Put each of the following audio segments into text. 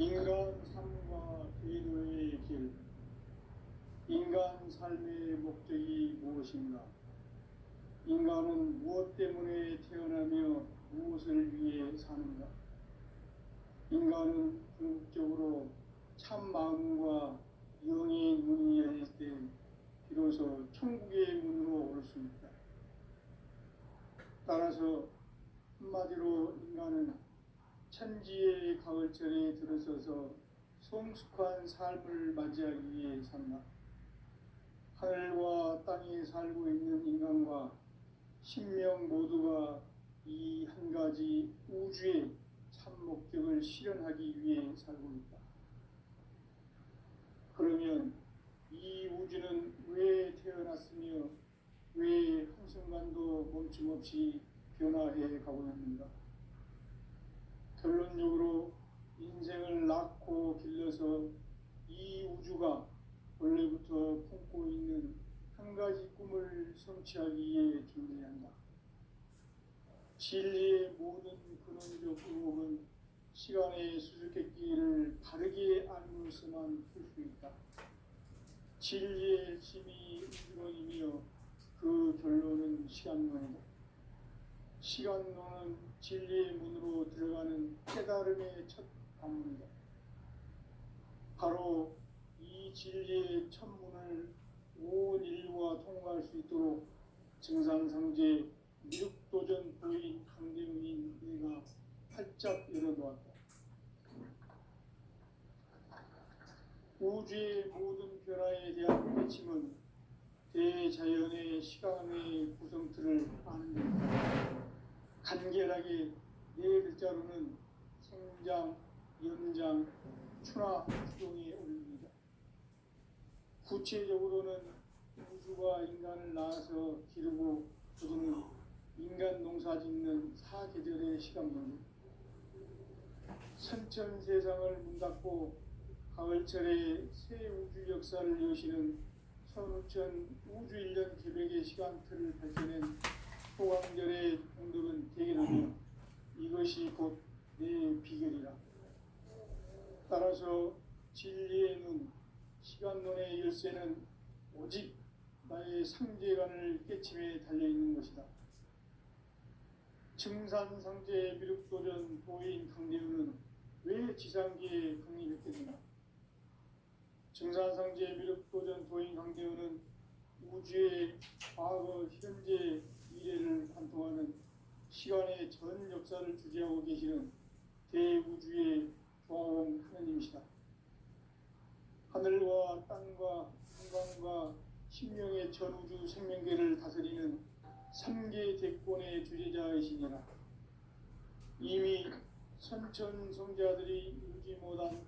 인간 삶과 궤도의 길. 인간 삶의 목적이 무엇인가? 인간은 무엇 때문에 태어나며 무엇을 위해 사는가? 인간은 궁극적으로 참 마음과 영의 문이 열릴 때 비로소 천국의 문으로 올 수 있다. 따라서 한마디로 인간은 천지의 가을철에 들어서서 성숙한 삶을 맞이하기 위해 산다. 하늘과 땅에 살고 있는 인간과 신명 모두가 이 한 가지 우주의 참 목적을 실현하기 위해 살고 있다. 그러면 이 우주는 왜 태어났으며 왜 한순간도 멈춤없이 변화해 가고 있는가? 결론적으로 인생을 낳고 길러서 이 우주가 원래부터 품고 있는 한 가지 꿈을 성취하기 위해 존재한다. 진리의 모든 근원적 의혹은 시간의 수수께끼를 바르게 알면서만 풀 수 있다. 진리의 힘이 우주론이며 그 결론은 시간론이다. 시간론은 진리의 문으로 들어가는 깨달음의 첫 방문이다. 바로 이 진리의 첫 문을 온 인류가 통과할 수 있도록 증산상제 미륵도전 도인 강대웅인 내가 활짝 열어놓았다. 우주의 모든 변화에 대한 핵심은 대자연의 시간의 구성틀을 아는 것이다. 간결하게 네 글자로는 생장, 연장, 추나 추동에 올립니다. 구체적으로는 우주가 인간을 낳아서 기르고 거두는 인간 농사 짓는 사계절의 시간입니다. 선천 세상을 문 닫고 가을철에 새 우주 역사를 여시는 선우천 우주 1년 계획의 시간틀을 밝혀낸 소강절의 공덕은 대기라며 이것이 곧 내 비결이라. 따라서 진리의 눈, 시간론의 열쇠는 오직 나의 상제관을 깨침에 달려있는 것이다. 증산상제 미륵도전 도인 강대우는 왜 지상기에 강림했게 되나? 증산상제 미륵도전 도인 강대우는 우주의 과거, 현재, 미래를 관통하는 시간의 전 역사를 주재하고 계시는 대우주의 조화홍 하나님이시다. 하늘과 땅과 인간과 신명의 전우주 생명계를 다스리는 3계 대권의 주재자이시니라. 이미 선천성자들이 울지 못한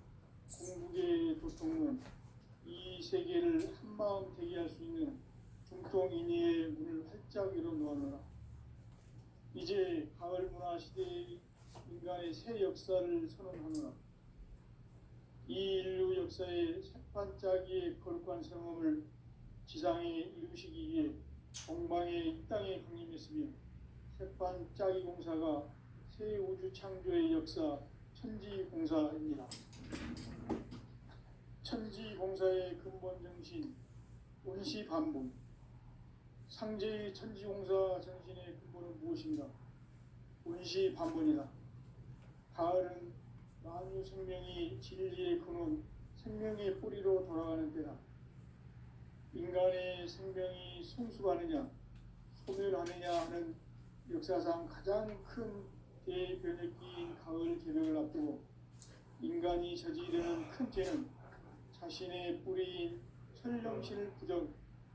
궁극의 도통문, 이 세계를 한마음 되게 할 수 있는 중통인의의 문을 활짝 열어놓아노라. 이제 가을 문화 시대의 인간의 새 역사를 선언하노라. 이 인류 역사의 새반짝이의 거룩한 성험을 지상에 이루시기 위해 공방에 이 땅에 강림했으며 새반짝이 공사가 새 우주 창조의 역사 천지공사입니다. 천지공사의 근본 정신 원시반복. 상제의 천지공사 정신의 근본은 무엇인가? 원시반복이다. 가을은 만유 생명이 진리의 근원, 생명의 뿌리로 돌아가는 때다. 인간의 생명이 성숙하느냐, 소멸하느냐 하는 역사상 가장 큰 대변혁기인 가을 개벽을 앞두고 인간이 저지르는 큰 죄는 자신의 뿌리인 설령신을 부정,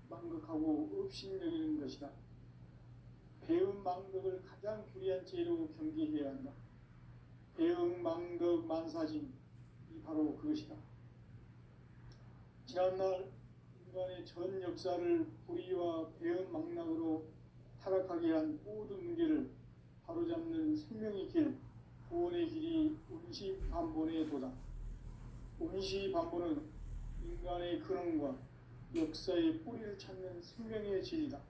망극하고 업신여기는 것이다. 배은 망덕을 가장 불의한 죄로 경계해야 한다. 배은 망덕 만사진, 이 바로 그것이다. 지난날 인간의 전 역사를 불의와 배은 망락으로 타락하게 한 모든 문제를 바로잡는 생명의 길, 구원의 길이 원시반본의 도다. 원시반본은 인간의 근원과 역사의 뿌리를 찾는 생명의 진리다.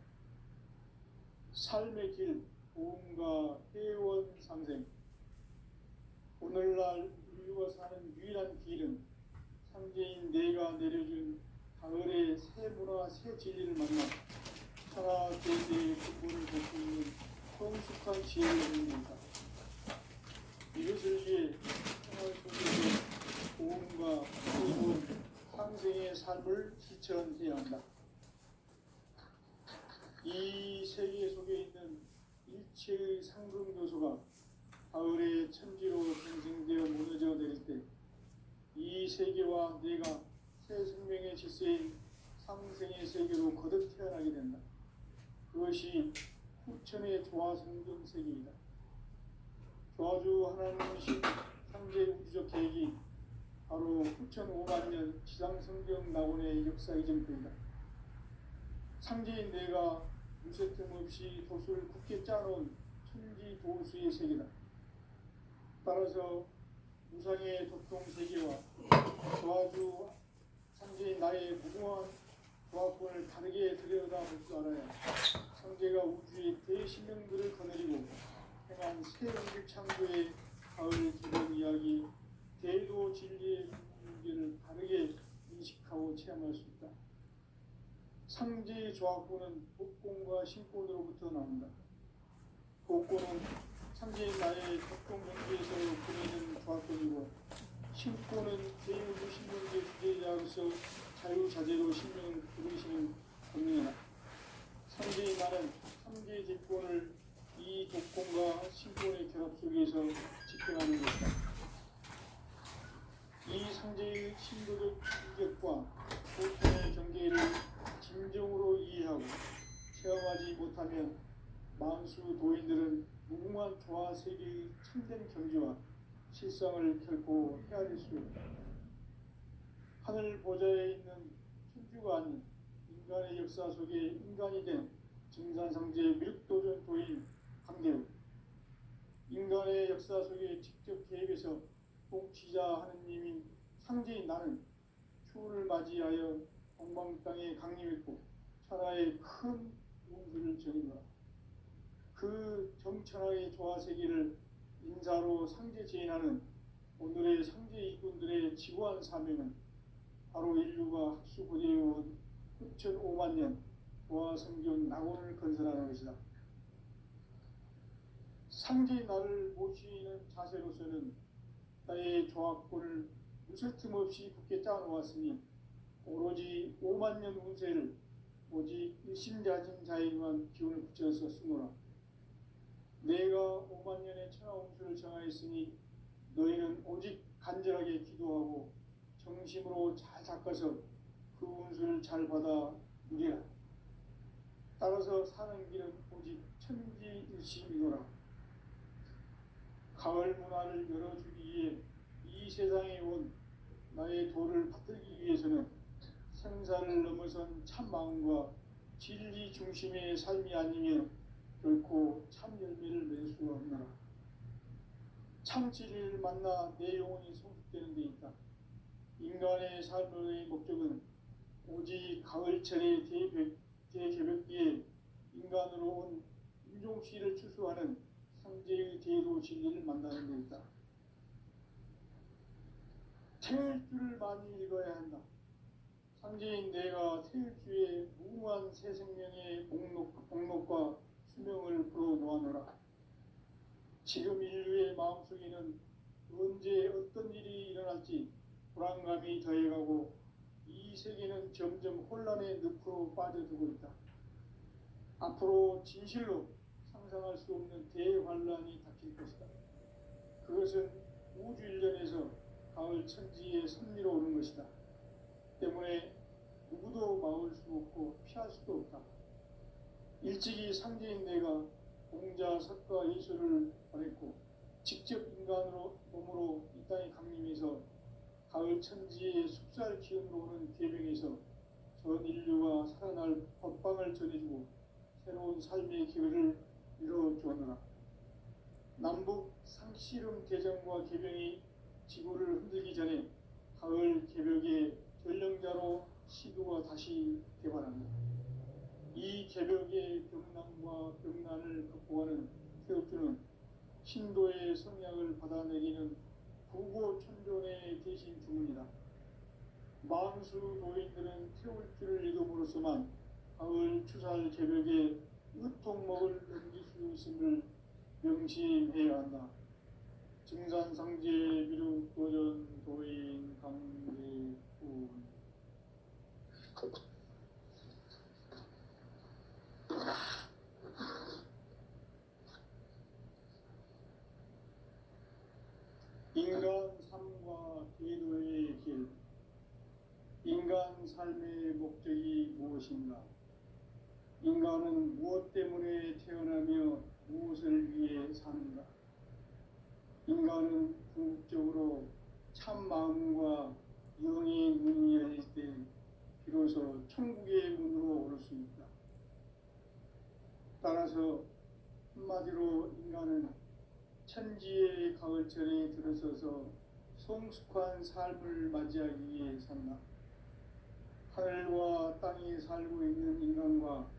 삶의 길, 보험과 회원 상생. 오늘날 인류가 사는 유일한 유일한 길은 상제인 내가 내려준 가을의 새 문화 새 진리를 만나 천하 대대의 근본을 덮고 있는 성숙한 지혜를 얻는 것이다. 이것을 위해 생활 속에서 고음과 새로운 상생의 삶을 실천해야 한다. 이 세계 속에 있는 일체의 상금 요소가 가을의 천지로 생성되어 무너져 내릴 때 이 세계와 내가 새 생명의 질서인 상생의 세계로 거듭 태어나게 된다. 그것이 후천의 조화성경 세계이다. 조화주 하나님이신 상제 우주적 계획이 바로 후천 5만 년 지상성경 낙원의 역사 이전부이다. 상제인 내가 무쇠틈 없이 도수를 굳게 짜놓은 천지 도수의 세계다. 따라서 무상의 도통 세계와 조화주 상제인 나의 무궁한 조화권을 다르게 들여다볼 줄 알아야 상제가 우주의 대신령들을 거느리고 행한 새로운 창조의 가을 기본 이야기 대도 진리의 문제를 다르게 인식하고 체험할 수 있다. 상제의 조화권은 복권과 신권으로부터 나온다. 복권은 상제인 나의 적동 경지에서 보내는 조화권이고, 신권은 제6의 신명제 주제자로서 자유자재로 신명을 부르시는 권능이다. 상제인 나는 상제의 대권을 이 독권과 신권의 결합 속에서 집행하는 것이다. 이 상제의 신도적 인격과 보통의 경계를 진정으로 이해하고 체험하지 못하면 만수 도인들은 무궁한 조화 세계의 참된 경지와 실상을 결코 헤아릴 수 없다. 하늘 보좌에 있는 천주가 아닌 인간의 역사 속에 인간이 된 증산상제 밀도전 도인 강대우, 인간의 역사 속에 직접 개입해서 통치자 하느님인 상제인 나는 추운을 맞이하여 동방 땅에 강림했고 천하의 큰 운수를 전인노라. 그 정천하의 조화세계를 인사로 상제 제인하는 오늘의 상제 이군들의 지구한 사명은 바로 인류가 학수고대해온 후천 5만 년 조화성경 낙원을 건설하는 것이다. 상제의 나를 모시는 자세로서는 나의 조화권을 무쇠틈 없이 굳게 짜놓았으니 오로지 5만 년 운세를 오직 일심자진 자에게만 기운을 붙여서 쓰노라. 내가 5만 년의 천하 운수를 정하였으니 너희는 오직 간절하게 기도하고 정심으로 잘 닦아서 그 운수를 잘 받아 누리라. 따라서 사는 길은 오직 천지일심이노라. 가을 문화를 열어주기 위해 이 세상에 온 나의 도를 받들기 위해서는 생사를 넘어선 참 마음과 진리 중심의 삶이 아니면 결코 참 열매를 맺을 수가 없노라. 참 진리를 만나 내 영혼이 성숙되는 데 있다. 인간의 삶의 목적은 오직 가을철의 대개벽기에 인간으로 온 인종시를 추수하는 상제의 대도 진리를 만나는 데 있다. 태일주를 많이 읽어야 한다. 상제인 내가 태일주의 무궁한 새 생명의 목록과 수명을 풀어놓아노라. 지금 인류의 마음속에는 언제 어떤 일이 일어날지 불안감이 더해가고 이 세계는 점점 혼란의 늪으로 빠져들고 있다. 앞으로 진실로 상상할 수 없는 대환란이 닥칠 것이다. 그것은 우주 일련에서 가을 천지의 섭리로 오는 것이다. 때문에 누구도 막을 수 없고 피할 수도 없다. 일찍이 상제인 내가 공자, 석가, 예수를 보냈고 직접 인간으로 몸으로 이 땅에 강림해서 가을 천지의 숙살 기운으로 오는 계명에서 전 인류가 살아날 법방을 전해주고 새로운 삶의 기회를 이뤄주었노라. 남북 상씨름 대전과 계병이 지구를 흔들기 전에 가을 개벽의 전령자로 시도가 다시 개발한다. 이 개벽의 병난과 병난을 극복하는 태엽주는 신도의 성약을 받아내리는 구고천존에 계신 주문이다. 만수 도인들은 태울 줄을 이름으로서만 가을 추살 개벽에 으통먹을 넘길 수 있음을 명심해야 한다. 증산상제 미륵도전 도인 강대훈. 인간 삶과 계도의 길. 인간 삶의 목적이 무엇인가? 인간은 무엇 때문에 태어나며 무엇을 위해 사는가? 인간은 궁극적으로 참 마음과 영의 문이 열릴 때 비로소 천국의 문으로 오를 수 있다. 따라서 한마디로 인간은 천지의 가을철에 들어서서 성숙한 삶을 맞이하기 위해 산다. 하늘과 땅에 살고 있는 인간과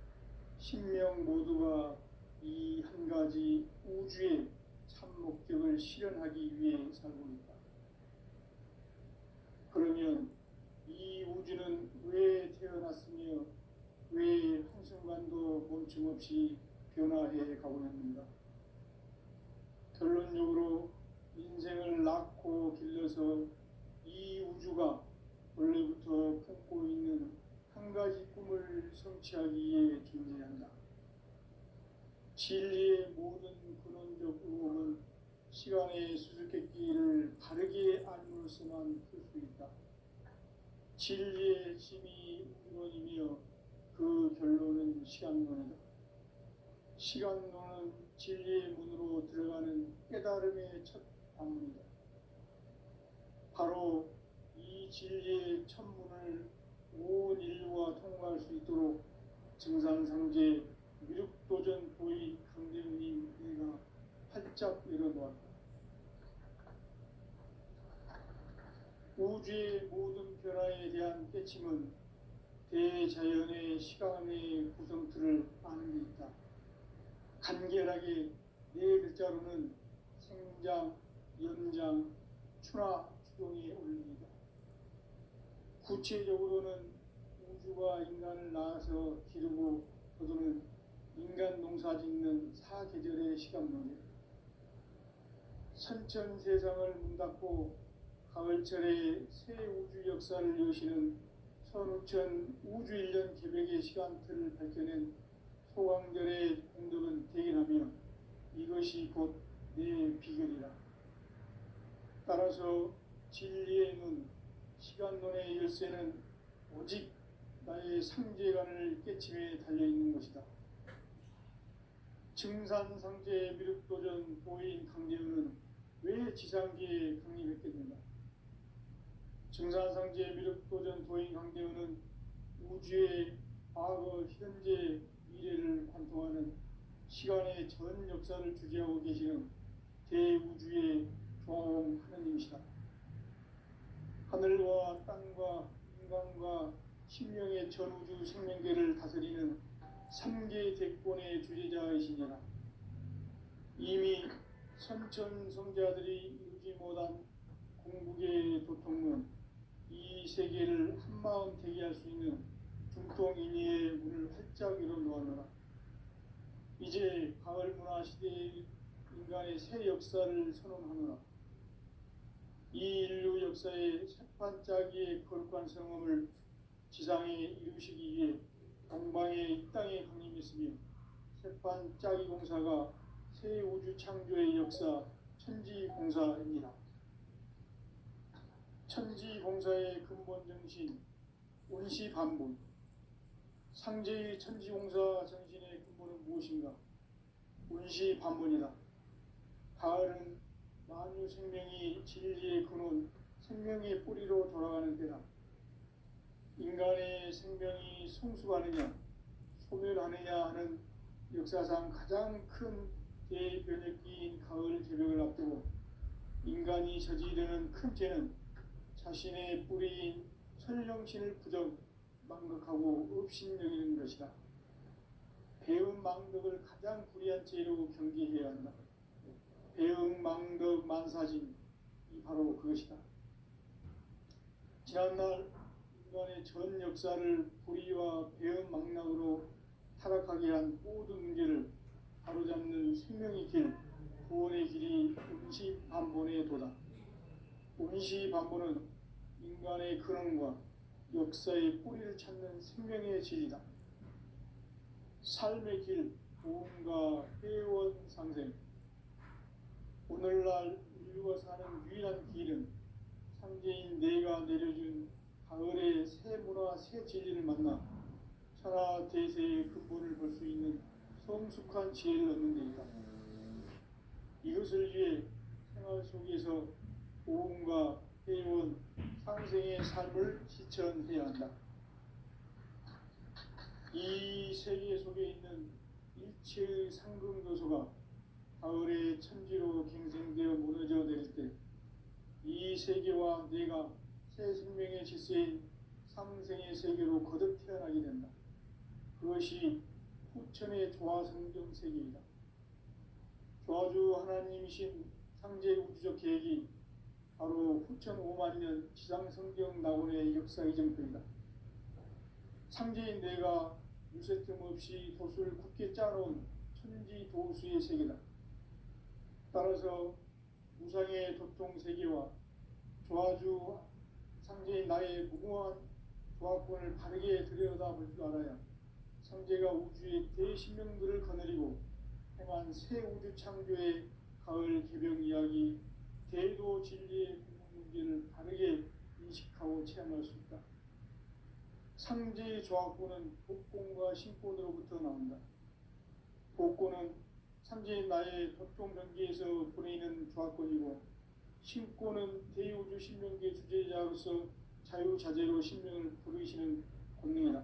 신명 모두가 이 한 가지 우주의 참 목적을 실현하기 위해 살고 있다. 그러면 이 우주는 왜 태어났으며 왜 한순간도 멈춤 없이 변화해 가고 있는가? 결론적으로 인생을 낳고 길러서 이 우주가 원래부터 품고 있는 한 가지 꿈을 성취하기 위해 존재한다. 진리의 모든 근원적 의혹은 시간의 수수께끼를 바르게 알므로서만 풀 수 있다. 진리의 힘이 우론이며 그 결론은 시간론이다. 시간론은 진리의 문으로 들어가는 깨달음의 첫 방문이다. 바로 이 진리의 첫 문을 온 인류가 통과할 수 있도록 증산상제 미륵도전 도의 강대훈님 내가 활짝 열어놓았다. 우주의 모든 변화에 대한 깨침은 대자연의 시간의 구성틀을 아는 데 있다. 간결하게 네 글자로는 생장, 연장, 추나 추동이 올립니다. 구체적으로는 우주가 인간을 낳아서 기르고 거두는 인간 농사 짓는 사계절의 시간론이다. 선천세상을 문닫고 가을철에 새 우주 역사를 여시는 선우천 우주일년 개벽의 시간틀을 밝혀낸 소강절의 공덕은 대견하며 이것이 곧 내 비결이라. 따라서 진리의 눈, 시간론의 열쇠는 오직 나의 상제관을 깨침에 달려있는 것이다. 증산상제 미륵도전 도인 강대훈은 왜 지상계에 강림했겠는가? 증산상제 미륵도전 도인 강대훈은 우주의 과거, 현재, 미래를 관통하는 시간의 전 역사를 주재하고 계시는 대우주의 조화공 하느님이시다. 하늘과 땅과 인간과 신명의 전우주 생명계를 다스리는 3계 대권의 주재자이시니라. 이미 선천성자들이 이루지 못한 공국의 도통론, 이 세계를 한마음 되게 할 수 있는 중통인의의 문을 활짝 열어놓았노라. 이제 가을 문화 시대의 인간의 새 역사를 선언하노라. 이 인류 역사의 새판짜기의 거룩한 성험을 지상에 이루시기 위해 동방의 이 땅에 강림했으며 새판짜기 공사가 새 우주 창조의 역사 천지공사입니다. 천지공사의 근본 정신 운시반분. 상제의 천지공사 정신의 근본은 무엇인가? 운시반분이다. 가을은 만유 생명이 진리의 근원, 생명의 뿌리로 돌아가는 때다. 인간의 생명이 성숙하느냐, 소멸하느냐 하는 역사상 가장 큰 대변혁기인 가을 개벽을 앞두고 인간이 저지르는 큰 죄는 자신의 뿌리인 천령신을 부정, 망극하고 업신여기는 것이다. 배움 망덕을 가장 불의한 죄로 경계해야 한다. 배움 망덕 만사진, 바로 그것이다. 지난날 인간의 전 역사를 불의와 배은망락으로 타락하게 한 모든 문제를 바로잡는 생명의 길, 구원의 길이 운시반본에 도다. 운시반본은 인간의 근원과 역사의 뿌리를 찾는 생명의 진리다. 삶의 길, 구원과 회원 상생. 오늘날 인류가 사는 유일한 길은 상제인 내가 내려준 가을의 새 문화, 새 진리를 만나 천하 대세의 근본을 볼 수 있는 성숙한 지혜를 얻는 데이다. 이것을 위해 생활 속에서 보험과 회원, 상생의 삶을 실천해야 한다. 이 세계 속에 있는 일체의 상금도서가 가을의 천지로 갱생되어 무너져 내릴 때 이 세계와 내가 새 생명의 질서인 상생의 세계로 거듭 태어나게 된다. 그것이 후천의 조화성경 세계이다. 조화주 하나님이신 상제 우주적 계획이 바로 후천 5만 년 지상성경 낙원의 역사 이정표이다. 상제인 내가 유세 틈 없이 도수를 굳게 짜놓은 천지 도수의 세계다. 따라서 무상의 도통 세계와 조화주 상제인 나의 무궁한 조화권을 바르게 들여다볼 줄 알아야 상제가 우주의 대신명들을 거느리고 행한 새 우주 창조의 가을 개병 이야기, 대도 진리의 궁극 문제를 바르게 인식하고 체험할 수 있다. 상제의 조화권은 복권과 신권으로부터 나온다. 복권은 상제인 나의 도통 경계에서 보내는 조화권이고, 신권은 대우주 신명계 주제자로서 자유자재로 신명을 부르시는 권능이다.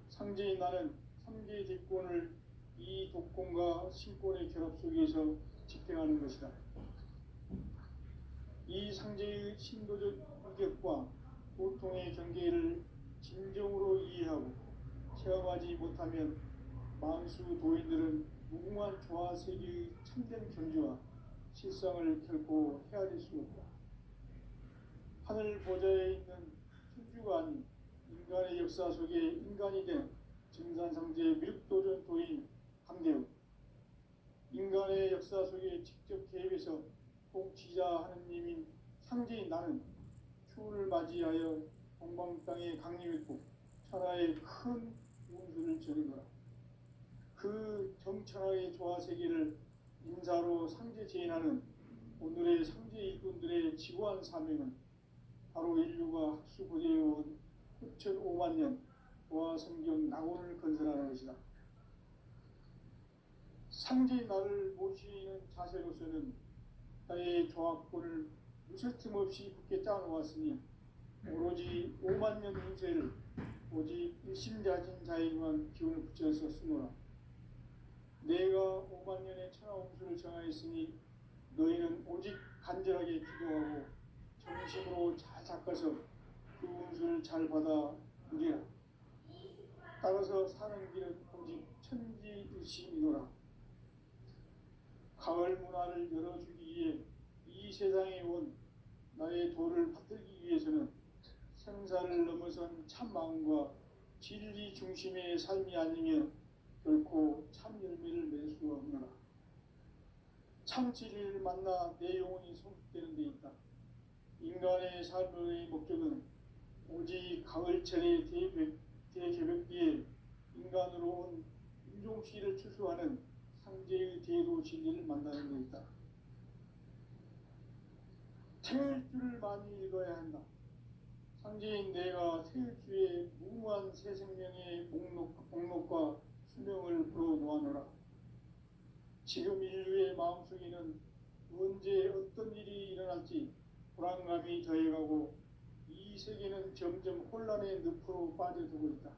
상제인 나는 3개의 대권을 이 독권과 신권의 결합 속에서 집행하는 것이다. 이 상제의 신도적 인격과 보통의 경계를 진정으로 이해하고 체험하지 못하면 만수 도인들은 무궁한 조화 세계의 참된 경지와 실상을 결코 헤아릴 수 없다. 하늘 보좌에 있는 천주가 아닌 인간의 역사 속에 인간이 된 증산상제의 미륵도전 도인 강대우, 인간의 역사 속에 직접 개입해서 통치자 하느님인 상제인 나는 추운을 맞이하여 동방 땅에 강림했고 천하에 큰 운수를 전해노라. 그 정천하의 조화 세계를 인사로 상제 제인하는 오늘의 상제 일꾼들의 지구한 사명은 바로 인류가 학수고대해온 후천 5만 년 조화 성경 낙원을 건설하는 것이다. 상제의 나를 모시는 자세로서는 나의 조화권을 무쇠틈 없이 굳게 짜놓았으니 오로지 5만 년 운세를 오직 일심자진 자에게만 기운을 붙여서 쓰노라. 내가 5만 년의 천하 운수를 정하였으니 너희는 오직 간절하게 기도하고 정심으로 잘 닦아서 그 운수를 잘 받아 누리라. 따라서 사는 길은 오직 천지일심이노라. 가을 문화를 열어주기 위해 이 세상에 온 나의 도를 받들기 위해서는 생사를 넘어선 참 마음과 진리 중심의 삶이 아니면 결코 참 열매를 맺을 수가 없노라. 참 진리를 만나 내 영혼이 성숙되는 데 있다. 인간의 삶의 목적은 오직 가을철의 대개벽기에 인간으로 온 인종시를 추수하는 상제의 대도 진리를 만나는 데 있다. 태일주를 많이 읽어야 한다. 상제인 내가 태일주의 무궁한 새 생명의 목록과 수명을 불어놓아노라. 지금 인류의 마음속에는 언제 어떤 일이 일어날지 불안감이 더해가고 이 세계는 점점 혼란의 늪으로 빠져들고 있다.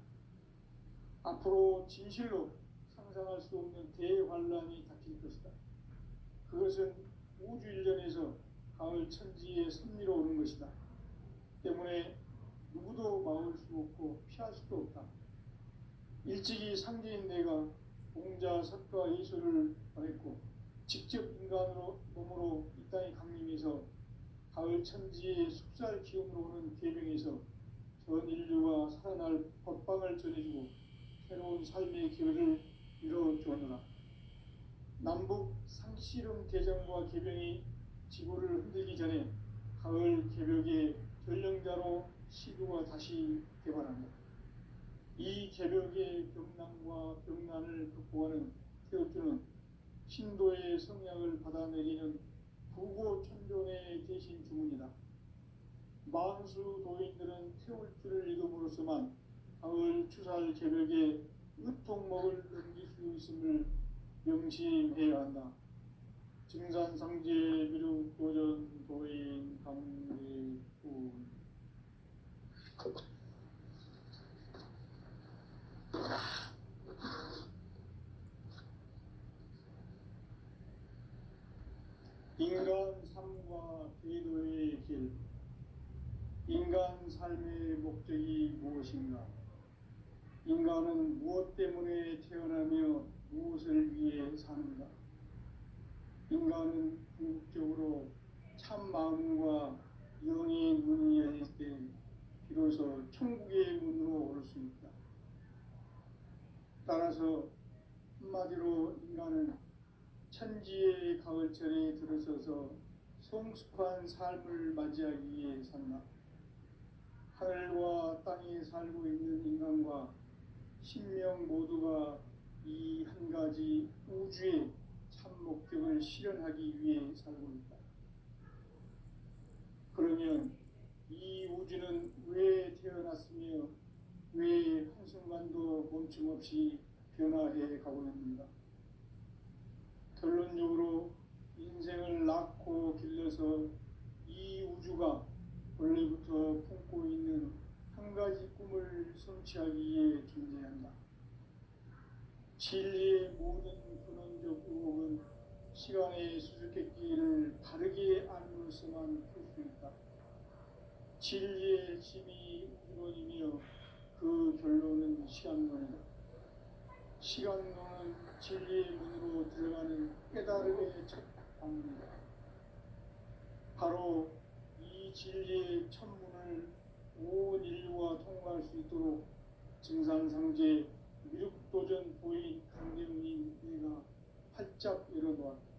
앞으로 진실로 상상할 수 없는 대환란이 닥칠 것이다. 그것은 우주 일전에서 가을 천지의 섭리로 오는 것이다. 때문에 누구도 막을 수 없고 피할 수도 없다. 일찍이 상제인 내가 공자, 석가, 예수를 보냈고 직접 인간으로 몸으로 이 땅에 강림해서 가을 천지의 숲살 기움으로 오는 계명에서 전 인류가 살아날 법방을 전해주고 새로운 삶의 기회를 이뤄주었노라. 남북 상씨름 대전과 계병이 지구를 흔들기 전에 가을 개벽의 전령자로 시구가 다시 개발한다. 이 개벽의 병난과 병난을 극복하는 태엽주는 신도의 성약을 받아내리는 부고천존의 대신 주문이다. 만수 도인들은 태울주를 읽음으로써만 가을 추살 개벽의 으통목을 넘길 수 있음을 명심해야 한다. 증산상제 미륵도전 도인 강대군. 인간 삶과 궤도의 길. 인간 삶의 목적이 무엇인가? 인간은 무엇 때문에 태어나며 무엇을 위해 사는가? 인간은 궁극적으로 참 마음과 영의 문이 열릴 때 비로소 천국의 문으로 오를 수 있다. 따라서 한마디로 인간은 천지의 가을철에 들어서서 성숙한 삶을 맞이하기 위해 산다. 하늘과 땅에 살고 있는 인간과 신명 모두가 이 한 가지 우주의 참 목적을 실현하기 위해 살고 있다. 그러면 이 우주는 왜 태어났으며 왜 한순간도 멈춤없이 변화해 가고 있는가? 결론적으로 인생을 낳고 길러서 이 우주가 원래부터 품고 있는 한 가지 꿈을 성취하기 위해 존재한다. 진리의 모든 근원적 의혹은 시간의 수수께끼를 바르게 알므로서만 풀 수 있다. 진리의 핵심이 우주론이며 그 결론은 시간론이다. 시간론은 진리의 문으로 들어가는 깨달음의 첫 방문이다. 바로 이 진리의 천문을 온 인류가 통과할 수 있도록 증산상제 미륵도전 보인 강대훈이 내가 활짝 열어놓았다.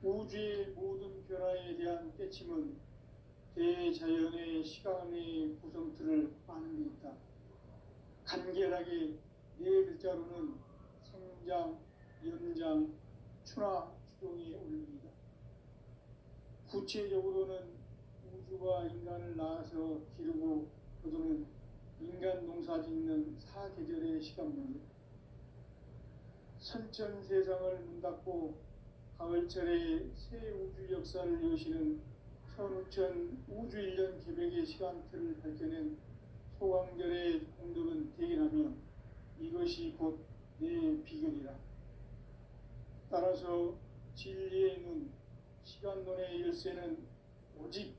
우주의 모든 변화에 대한 깨침은 대자연의 시간의 구성틀을 아는 데 있다. 간결하게 네 글자로는 생장, 연장, 추나 추동이 올립니다. 구체적으로는 우주가 인간을 낳아서 기르고 거두는 인간 농사 짓는 사계절의 시간문제. 선천 세상을 문 닫고 가을철에 새 우주 역사를 여시는 선우천 우주 1년 개벽의 시간틀을 밝혀낸 소강절의 공덕은 대견하며 이것이 곧 내 비결이라. 따라서 진리의 눈, 시간론의 열쇠는 오직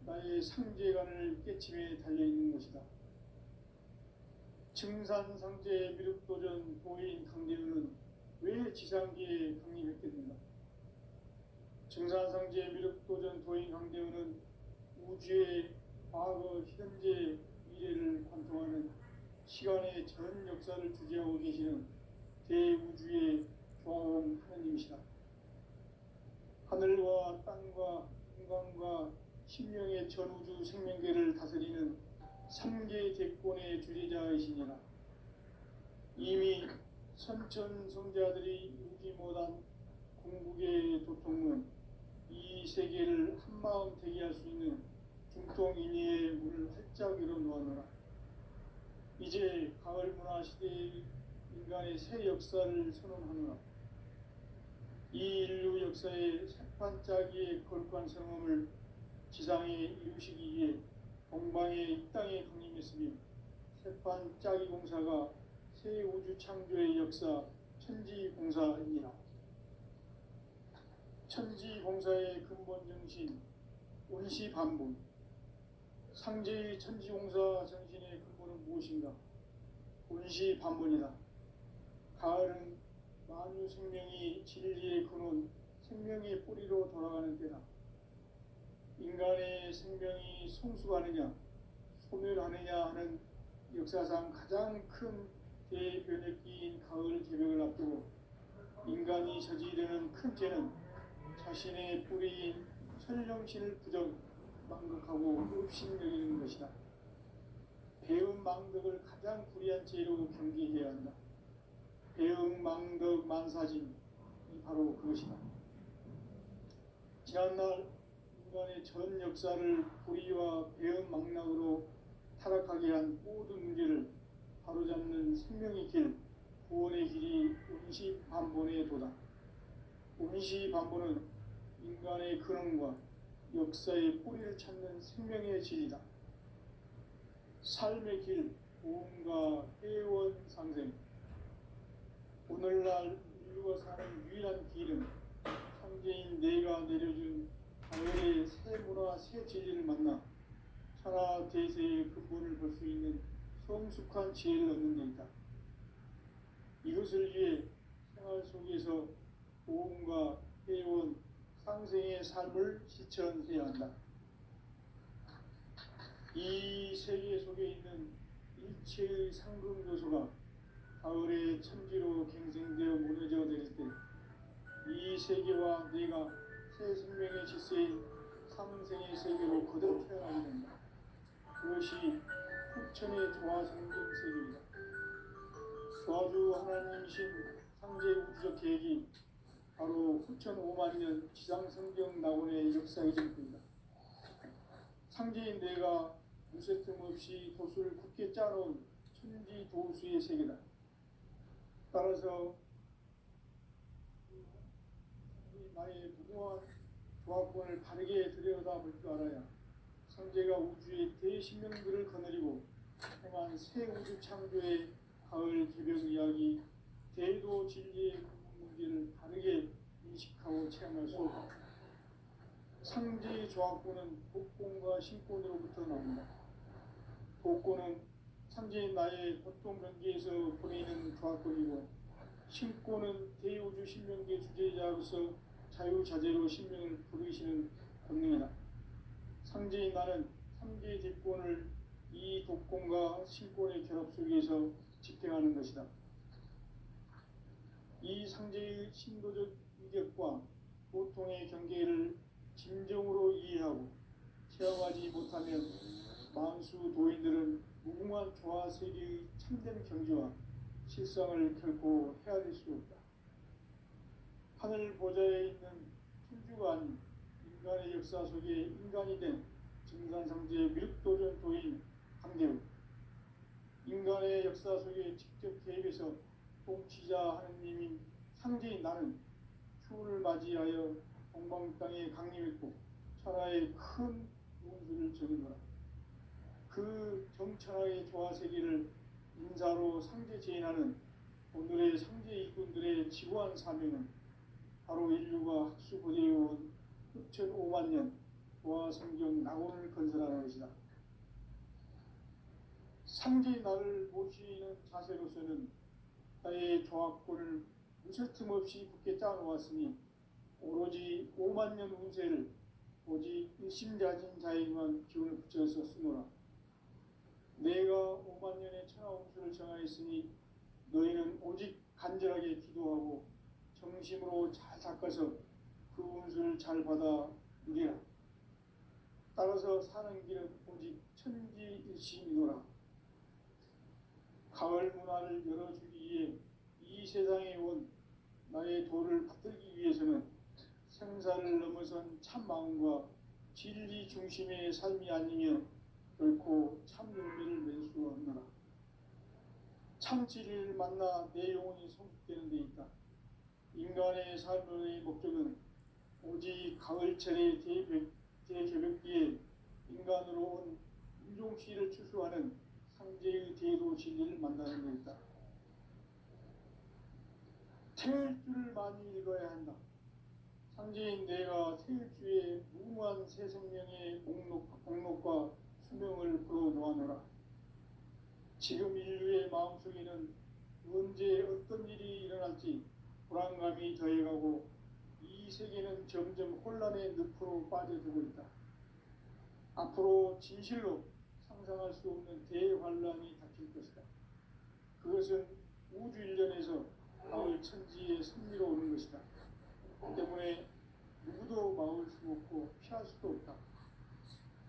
나의 상제관을 깨침에 달려있는 것이다. 증산상제 미륵도전 보인 강대훈은 왜 지상기에 강림했겠는가? 증산상제 미륵도전 도인 강대훈은 우주의 과거, 현재, 미래를 관통하는 시간의 전 역사를 주재하고 계시는 대우주의 조화원 하느님이시다. 하늘과 땅과 인간과 신명의 전우주 생명계를 다스리는 3개 대권의 주제자이시니라. 이미 선천성자들이 이루지 못한 궁극의 도통은 이 세계를 한마음 되게 할 수 있는 중통인의의 문을 활짝 열어놓았노라. 이제 가을 문화 시대의 인간의 새 역사를 선언하노라. 이 인류 역사의 새판짜기의 거룩한 성험을 지상에 이루시기 위해 동방의 이 땅에 강림했으며 새판짜기 공사가 새 우주 창조의 역사 천지공사이니라. 천지공사의 근본 정신 원시반복. 상제의 천지공사 정신의 근본은 무엇인가? 원시반복이다. 가을은 만유 생명이 진리의 근원, 생명의 뿌리로 천지로 돌아가는 때다. 인간의 생명이 성숙하느냐 소멸하느냐 하는 역사상 가장 큰 대변혁기인 가을 개벽을 앞두고 인간이 저지르는 큰 죄는 자신의 뿌리인 천령신을 부정 망각하고 없신여기는 것이다. 배음 망덕을 가장 불의한 죄로 경계해야 한다. 배음 망덕 만사진이 바로 그것이다. 지난날 인간의 전 역사를 불의와 배음 망락으로 타락하게 한 모든 문제를 바로잡는 생명의 길, 구원의 길이 운시반본의 도다. 운시반본은 인간의 근원과 역사의 뿌리를 찾는 생명의 질이다. 삶의 길, 보험과 회원 상생. 오늘날 인류가 사는 유일한 길은 창제인 내가 내려준 가을의 새 문화, 새 진리를 만나 천하 대세의 근본을 볼 수 있는 성숙한 지혜를 얻는 데 있다. 이것을 위해 생활 속에서 보험과 회원, 상생의 삶을 실천해야 한다. 이 세계 속에 있는 일체의 상금 요소가 가을의 천지로 갱생되어 무너져 내릴 때 이 세계와 내가 새 생명의 질서인 상생의 세계로 거듭 태어나게 된다. 그것이 후천의 조화성경 세계이다. 조화주 하나님이신 상제 우주적 계획이 바로 후천 5만년 지상성경 낙원의 역사이실 뿐이다. 상제인 내가 무쇠 틈 없이 도수를 굳게 짜놓은 천지 도수의 세계다. 따라서 나의 무궁한 조합권을 바르게 들여다볼 줄 알아야 상제가 우주의 대신명들을 거느리고 행한 새 우주 창조의 가을 개벽 이야기, 대도 진리의 문제를 바르게 인식하고 체험할 수 없다. 상제의 조합권은 복권과 신권으로부터 나온다. 복권은 상제인 나의 보통 변기에서 보내는 조합권이고, 신권은 대우주 신명계 주제자로서 자유자재로 신명을 부르시는 권능이다. 상제인 나는 상제의 대권을 이 독권과 신권의 결합 속에서 집행하는 것이다. 이 상제의 신도적 위격과 보통의 경계를 진정으로 이해하고 체험하지 못하면 만수 도인들은 무궁한 조화 세계의 참된 경지와 실상을 결코 헤아릴 수 없다. 하늘 보좌에 있는 천주가 아닌 인간의 역사 속에 인간이 된 증산상제의 밀도전도인 강대우, 인간의 역사 속에 직접 개입해서 통치자 하느님인 상제인 나는 추운을 맞이하여 동방 땅에 강림했고 천하의 큰 운수를 적은 거라. 그 정천하의 조화세계를 인사로 상제 제인하는 오늘의 상제 일꾼들의 지구한 사명은 바로 인류가 학수고대해온 흡천 5만년 조화성경 낙원을 건설하는 것이다. 상제 나를 모시는 자세로서는 나의 조합권을 무쇠 틈 없이 굳게 짜놓았으니 오로지 5만년 운세를 오직 일심자진 자에게만 기운을 붙여서 쓰노라. 내가 5만년의 천하 운수를 정하였으니 너희는 오직 간절하게 기도하고 정심으로 잘 닦아서 그 운수를 잘 받아 누리라. 따라서 사는 길은 오직 천지일심이노라. 가을 문화를 열어주기 위해 이 세상에 온 나의 도를 받들기 위해서는 생사를 넘어선 참 마음과 진리 중심의 삶이 아니면 결코 참 열매를 맺을 수 없노라. 참 진리를 만나 내 영혼이 성숙되는 데 있다. 인간의 삶의 목적은 오직 가을철의 대개벽기에 인간으로 온 인종씨를 추수하는 상제의 대도 진리를 만나는 데 있다. 태일주를 많이 읽어야 한다. 상제인 내가 태일주의 무궁한 새 생명의 목록과 수명을 풀어놓아노라. 지금 인류의 마음속에는 언제 어떤 일이 일어날지 불안감이 더해가고 이 세계는 점점 혼란의 늪으로 빠져들고 있다. 앞으로 진실로 상상할 수 없는 대환란이 닥칠 것이다. 그것은 우주 일련에서 가을 천지의 섭리로 오는 것이다. 때문에 누구도 막을 수 없고 피할 수도 없다.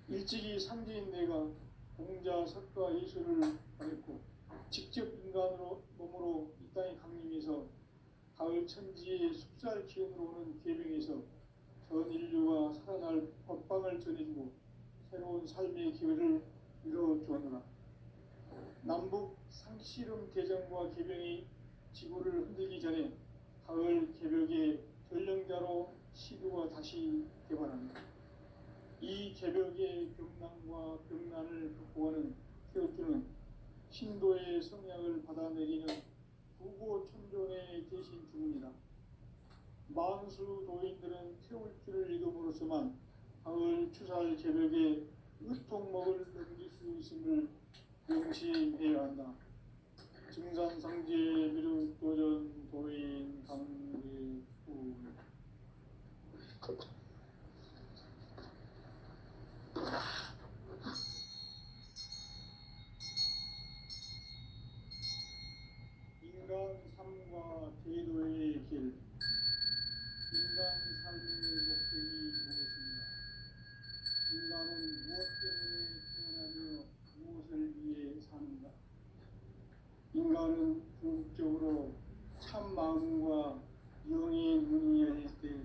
일찍이 상제인 내가 공자, 석가, 예수를 보냈고 직접 인간으로 몸으로 이 땅에 강림해서 가을 천지의 숲살 기운으로 오는 계명에서 전 인류가 살아날 법방을 전해주고 새로운 삶의 기회를 이뤄주었노라. 남북 상씨름 대전과 계병이 지구를 흔들기 전에 가을 개벽의 전령자로 시도가 다시 개발합니다. 이 개벽의 병난과 병난을 극복하는 태우주는 신도의 성약을 받아내리는 부고천존의 대신 주문이다. 만수 도인들은 태울주를 이름으로서만 가을 추살 개벽의 으통목을 넘길 수 있음을 명심해야 한다. 증산상제 미륵도전 도인 강대우 인간 삶과 제도의 길. 인간 삶의 목적이 무엇인가? 인간은 무엇 때문에 태어나며 무엇을 위해 사는가? 인간은 궁극적으로 참 마음과 영의 문이 열릴 때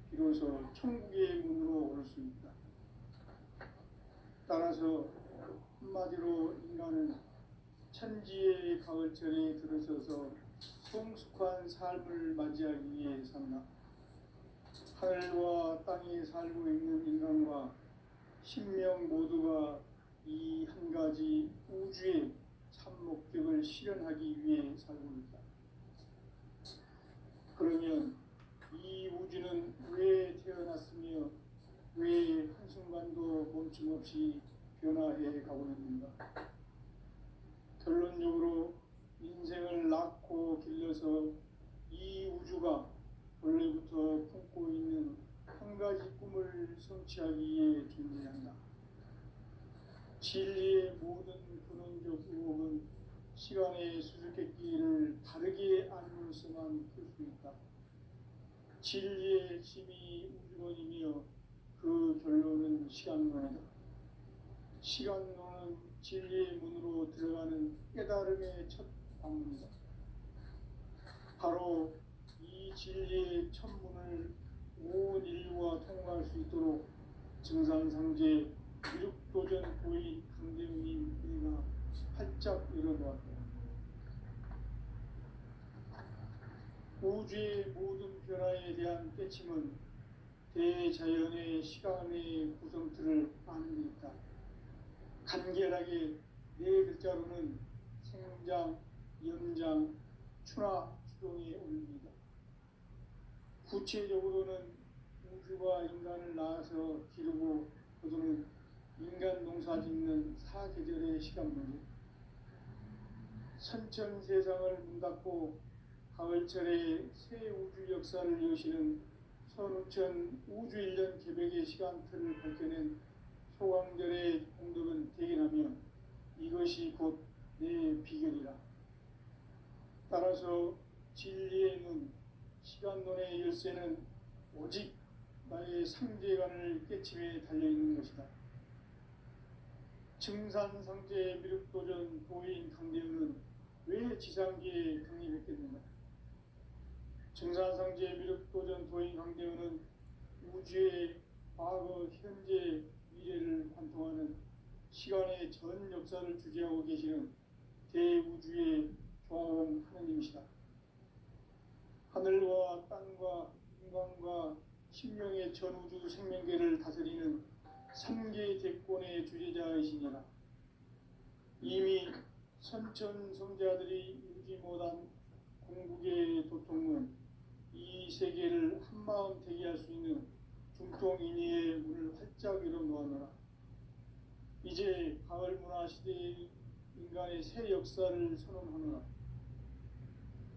비로소 천국의 문으로 올 수 있다. 따라서 한마디로 인간은 천지의 가을철에 들어서서 성숙한 삶을 맞이하기 위해 산다. 하늘과 땅에 살고 있는 인간과 신명 모두가 이 한 가지 우주의 참 목적을 실현하기 위해 살고 있다. 그러면 이 우주는 왜 태어났으며 왜 한순간도 멈춤없이 변화해 가고 있는가? 결론적으로 인생을 낳고 길러서 이 우주가 원래부터 품고 있는 한 가지 꿈을 성취하기 위해 존재한다. 진리의 모든 근원적 의혹은 시간의 수수께끼를 다르게 알므로서만 풀 수 있다. 진리의 핵심이 우주론이며 그 결론은 시간론이다. 시간론은 진리의 문으로 들어가는 깨달음의 첫 방문이다. 바로 이 진리의 첫 문을 온 인류가 통과할 수 있도록 증산상제 미륵도전 고인 강대웅이 내가 활짝 열어놓았다. 우주의 모든 변화에 대한 깨침은 대자연의 시간의 구성틀을 아는 데 있다. 간결하게 네 글자로는 생장, 연장, 추나 추동에 올립니다. 구체적으로는 우주가 인간을 낳아서 기르고 거두는 인간 농사 짓는 사계절의 시간 문제. 선천 세상을 문 닫고 가을철에 새 우주 역사를 여시는 선우천 우주 1년 개벽의 시간틀을 밝혀낸 소강절의 공덕은 대견하며 이것이 곧 내 비결이라. 따라서 진리의 눈, 시간론의 열쇠는 오직 나의 상제관을 깨침에 달려있는 것이다. 증산상제 미륵도전 도인 강대우는 왜 지상계에 강림했겠는가? 증산상제 미륵도전 도인 강대우는 우주의 과거, 현재, 미래를 관통하는 시간의 전 역사를 주재하고 계시는 대우주의 조화원 하느님이시다. 하늘과 땅과 인간과 신명의 전우주 생명계를 다스리는 삼계 대권의 주제자이시니라. 이미 선천 성자들이 이루지 못한 궁극의 도통은 이 세계를 한마음 되게 할 수 있는 중통인의의 문을 활짝 열어놓았노라. 이제 가을 문화 시대의 인간의 새 역사를 선언하노라.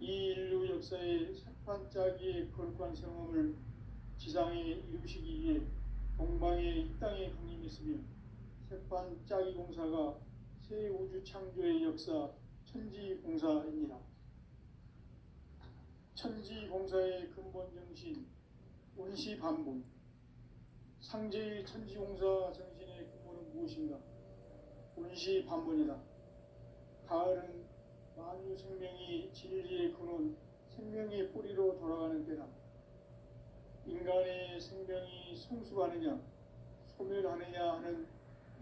이 인류 역사의 색판짜기의 거룩한 경험을 이루시기 위해 동방의 이 땅에 강림했으며 새판 짜기 공사가 새 우주 창조의 역사 천지공사입니다. 천지공사의 근본 정신 원시반본. 상제의 천지공사 정신의 근본은 무엇인가? 원시반본이다. 가을은 만유 생명이 진리의 근원, 생명의 뿌리로 돌아가는 때다. 인간의 생명이 성숙하느냐, 소멸하느냐 하는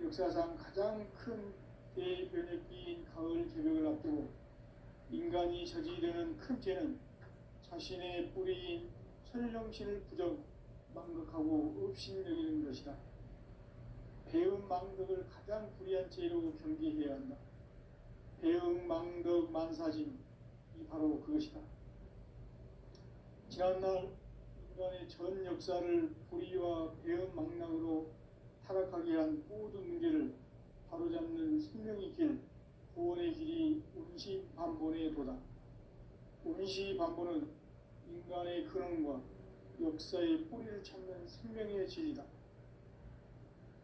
역사상 가장 큰 대변혁기인 가을 개벽을 앞두고 인간이 저지르는 큰 죄는 자신의 뿌리인 천령신을 부정, 망극하고 업신여기는 것이다. 배음 망덕을 가장 불의한 죄로 경계해야 한다. 배음 망덕 만사진, 이 바로 그것이다. 지난날 인간의 전 역사를 불의와 배음 망락으로 타락하게 한 모든 문제를 바로잡는 생명의 길, 구원의 길이 원시반본의 도다. 원시반본은 인간의 근원과 역사의 뿌리를 찾는 생명의 진리다.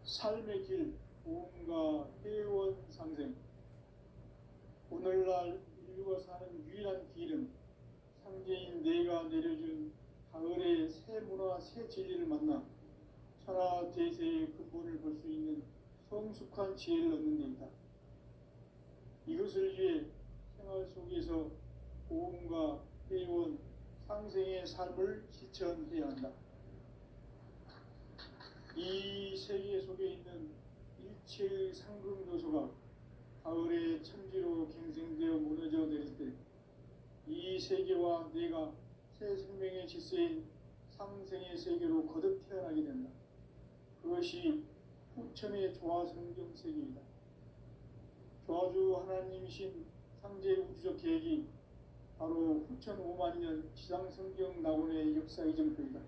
삶의 길, 보험과 회원 상생. 오늘날 인류가 사는 유일한 길은 상제인 내가 내려준 가을의 새 문화, 새 진리를 만나 천하 대세의 근본을 볼 수 있는 성숙한 지혜를 얻는 데 있다. 이것을 위해 생활 속에서 보험과 회원, 상생의 삶을 실천해야 한다. 이 세계 속에 있는 일체의 상금 요소가 가을의 천지로 갱생되어 무너져 내릴 때 이 세계와 내가 새 생명의 질서인 상생의 세계로 거듭 태어나게 된다. 그것이 후천의 조화성경 세계이다. 조화주 하나님이신 상제 우주적 계획이 바로 후천 5만년 지상성경 낙원의 역사 이전표이다.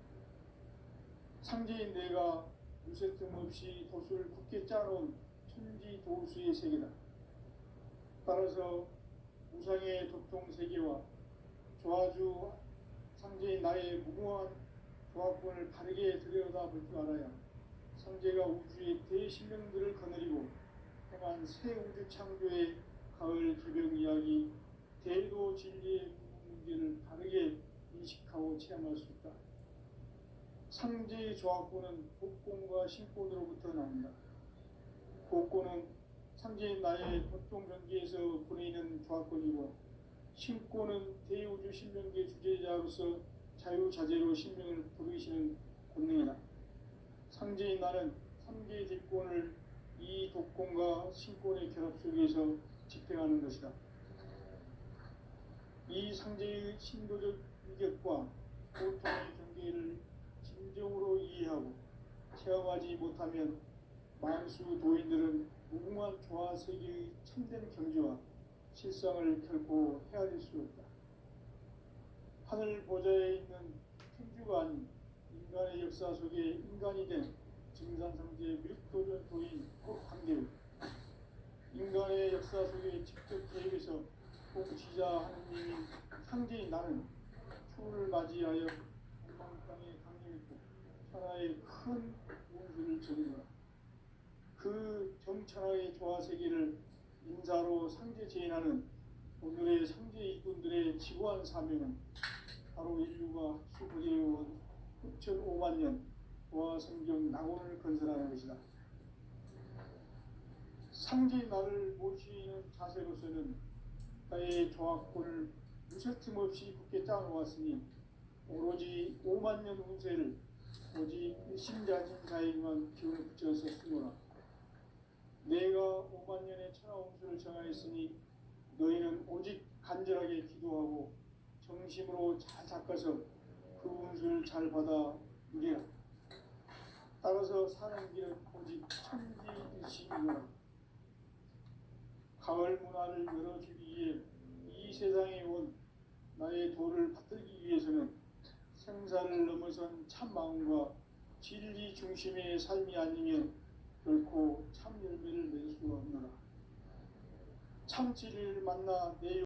상제인 내가 무쇠 틈 없이 도수를 굳게 짜놓은 천지 도수의 세계다. 따라서 무상의 도통 세계와 조화주 상제인 나의 무궁한 조화권을 바르게 들여다볼 줄 알아야 상제가 우주의 대신령들을 거느리고 행한 새 우주 창조의 가을 개벽 이야기, 대도 진리의 문제를 바르게 인식하고 체험할 수 있다. 상제의 조화권은 복권과 신권으로부터 나온다. 복권은 상제인 나의 보통 경계에서 보내는 조화권이고, 신권은 대우주 신명계 주제자로서 자유자재로 신명을 부르시는 권능이다. 상제인 나는 3개의 대권을 이 독권과 신권의 결합 속에서 집행하는 것이다. 이 상제의 신도적 위격과 보통의 경계를 진정으로 이해하고 체험하지 못하면 만수 도인들은 무궁한 조화 세계의 참된 경지와 실상을 결코 헤아릴 수 없다. 하늘 보좌에 있는 천주가 아닌 인간의 역사 속에 인간이 된 증산상제 미륵도전 도인 한계로 인간의 역사 속에 직접 개입해서 공지자 하느님인 상제인 나는 추후를 맞이하여 동방 땅에 강림했고 천하의 큰 원수를 저지르라. 그 정천하의 조화 세계를 인사로 상제 제인하는 오늘의 상제 일꾼들의 지구한 사명은 바로 인류가 수고해온 후천 5만년 조화 성경 낙원을 건설하는 것이다. 상제인 나를 모시는 자세로서는 나의 조화권을 무쇠틈 없이 굳게 짜놓았으니 오로지 5만년 운세를 오직 일심자진 자에게만 기운을 붙여서 쓰노라. 내가 5만년의 천하 운수를 정하였으니 너희는 오직 간절하게 기도하고 정심으로 잘 닦아서 그 운수를 잘 받아 누리라. 따라서 사는 길은 오직 천지일심이노라. 가을 문화를 열어주기 위해 이 세상에 온 나의 도를 받들기 위해서는 생사를 넘어선 참 마음과 진리 중심의 삶이 아니면 결코 참 열매를 낼 수 없노라. 참 진리를 만나 내